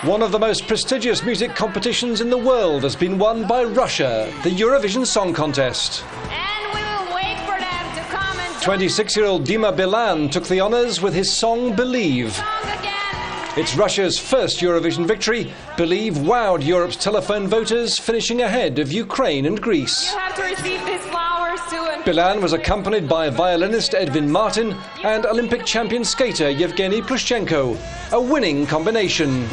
One of the most prestigious music competitions in the world has been won by Russia, the Eurovision Song Contest. And we will wait for them to come and 26-year-old Dima Bilan took the honours with his song Believe. song again. It's Russia's first Eurovision victory. Believe wowed Europe's telephone voters, finishing ahead of Ukraine and Greece. You have to receive these flowers too. And Bilan was accompanied by violinist Edvin Martin and Olympic champion skater Yevgeny Plushenko. A winning combination.